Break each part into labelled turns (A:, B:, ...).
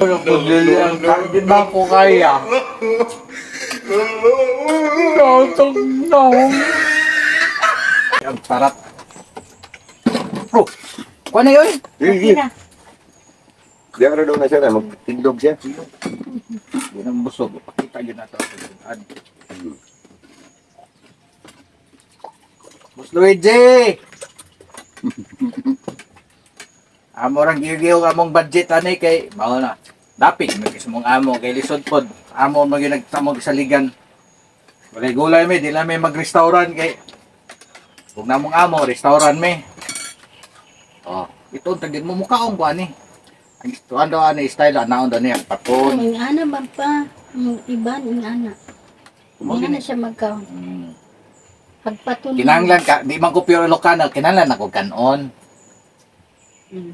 A: Di ba ko kaya? Tatang na. Ang sarap. Bro, kuha na yun.
B: Okay na. Diyan ka daw na siya na, magtindog siya.
A: Yun ang busog. Pakita yun na ito. Boss Luigi! Amo rang gigiw among budget ani kay mao na. Dapit may mong amo kay lisod pod. Amo mo gyud nagtamog sa ligan. Walay gulay mi, di na may mag-restaurant kay kung namong amo restaurant mi. Oh, ito tagin mo mukhaong ko ani. Ang tuan daw ani style anaon daw niya patron.
C: Ang ana ba pa? Ang iba ang ana. Hindi na siya magkaon. Pagpatuloy.
A: Kinahanglan ka, di man ko pure Ilocano, kinahanglan ako kanon.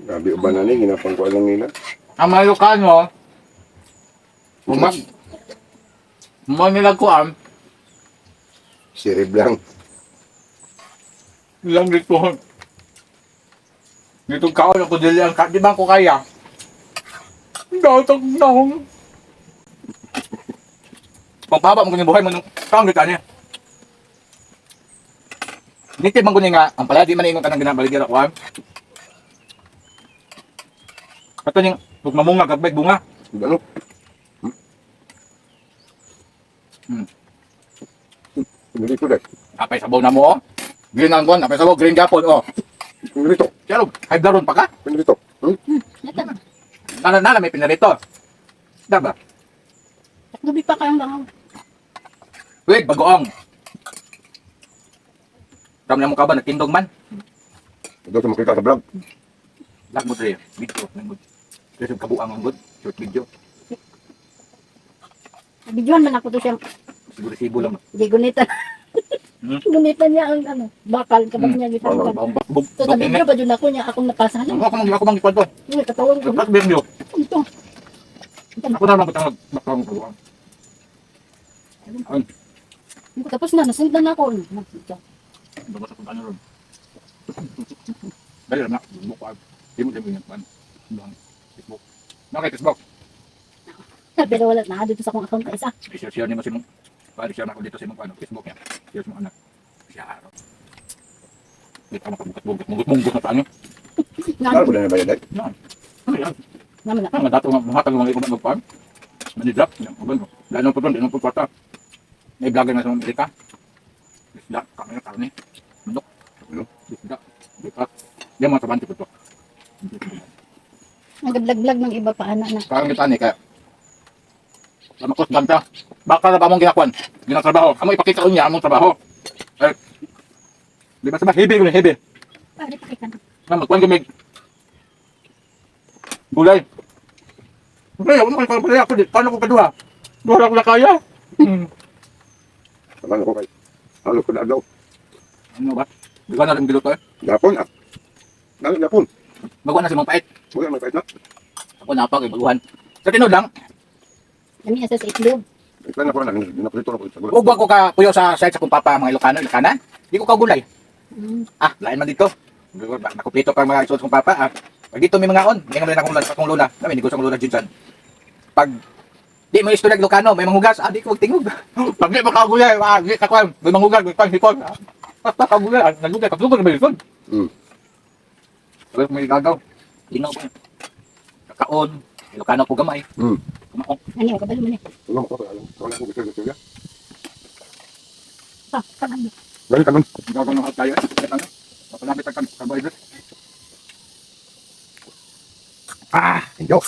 B: Grabe uban na ni, ginapang ko lang nila.
A: Ang mga Ilocano, mo nila kuan,
B: Sirib lang.
A: lang dito. Dito kaon ako dili ang di ba ko kaya? Datang na. Pagpahaba mo kung buhay mo nung kaon dito niya. Nitid man kunin nga, ang pala di man ingon ka ng ginabaligira kuan. Kato ning mamunga kagbay bunga.
B: Ano? Dito deh.
A: Apay sabaw na mo. Oh. Green ang kuan, apay sabaw green gapon oh.
B: Dito.
A: Pero hay daron pa ka?
B: Dito.
A: Nala may pinarito. Diba?
C: Gabi pa kayong langaw.
A: Wait, bagoong. Ram na mo ka ba nagtindog man?
B: Ito sa makita sa vlog.
A: Lag mo dre, video nang good. Kasi kabuang ang good, short video.
C: Bidyohan man ako to siyang
A: Siguro sibo lang.
C: di gunitan. Gunitan niya ang ano, bakal kapag niya gitan. So sa video ba dyan ako niya akong napasahan.
A: Ako mang ikwento.
C: Uy, katawan ko.
A: Kat video.
C: Ito.
A: Ako na lang patang bakang kabuang.
C: Tapos na, nasundan na ako.
A: Babasa ko ano ron. Dali na, buka. Di mo din pan. Facebook. Nakay Facebook.
C: Pero wala na dito sa akong account ka isa.
A: I-share niyo mo si mong share na ako dito sa mong Facebook niya. Share sa mga anak. Share. Di ka makabukat-bukat. Munggut-munggut na tayo.
B: Ano ko na bayad ay?
A: Ano yan?
C: Naman na.
A: Ang dato nga mahatag mga ikumat magpaan. Manidrop. Lalo po doon, lalo po kwarta. May vlogger na sa mga Amerika. Isda, kamera, karne. Manok. Isda. Bipat. Yan mga trabanti po ito.
C: Nag-vlog-vlog ng iba pa anak na.
A: Parang kita ni kaya. Makos banta. Baka na ba mong ginakuan? Ginatrabaho. Amo ipakita ko niya among trabaho. Eh. Di ba sabah? Heavy ko heavy.
C: Pare pakita na.
A: Nga magkuhan kami. Gulay. Gulay, ano kayo pala ako? Paano ko kadua? Dura ko na kaya.
B: Ano ko kay? Ano ko na agaw?
A: Ano ba? Di ba na rin giluto eh?
B: Gapon ah. Gapon.
A: Magawa na si Mang Pait.
B: Huwag na magpait na.
A: Ako napag kay baguhan. Sa tinod lang,
C: Kami asa sa itlog.
B: Ito na ko na. Naprito na ko sa gulo.
A: huwag ko ka puyo sa site sa kung papa mga Ilocano, Ilocana. Di ko kagulay. Ah, lain man dito. Nakupito pa mga isod kong papa. Ah. Pag dito may mga on, may nga akong lula. Kami, negosyo akong lula dyan. Pag di mo istorya Ilocano, may manghugas. Ah, di ko magtingog. Pag di makagulay, ah, di ka may manghugas, may panghipon. Basta kagulay, ah, nagugay, katlugod na may isod. Pero may gagaw. Linaw ko. Kakaon. Ilocano po gamay. Kumaon.
C: Ano yung kabalo mo na?
B: Wala mo ko. Wala ko gusto niya.
C: Pa, kanan.
B: Gani kanon.
A: Gagaw ng tayo. Ano? Papalapit ang carbohydrate.
B: Ah, yo.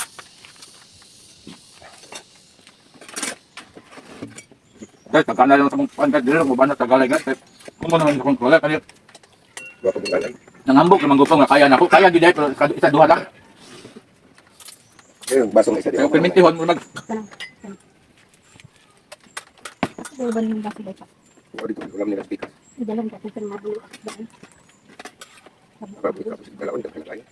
A: Guys, tagana lang sa mong pangkat dito. Kung ba na tagalay guys. Kung mo naman sa kontrola. Kaya
B: Wala ko galay.
A: nangambok naman gupong nga kaya na ako. Kaya gid pero isa duha lang.
B: Eh, basong isa
A: Kaya
B: diyan.
A: permintihon mo mag
C: Siguro ba nang basi ba siya?
B: Wala dito, wala nila speaker.
C: Idalang ka sa mabulo.
B: Para buka sa galawin ka kaya.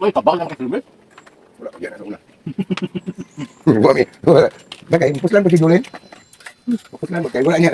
A: Uy, tabak lang kasi bes.
B: Wala ko diyan una. Wala mi. Wala. Nakay, puslan pa si Julen. Puslan mo kay wala niya.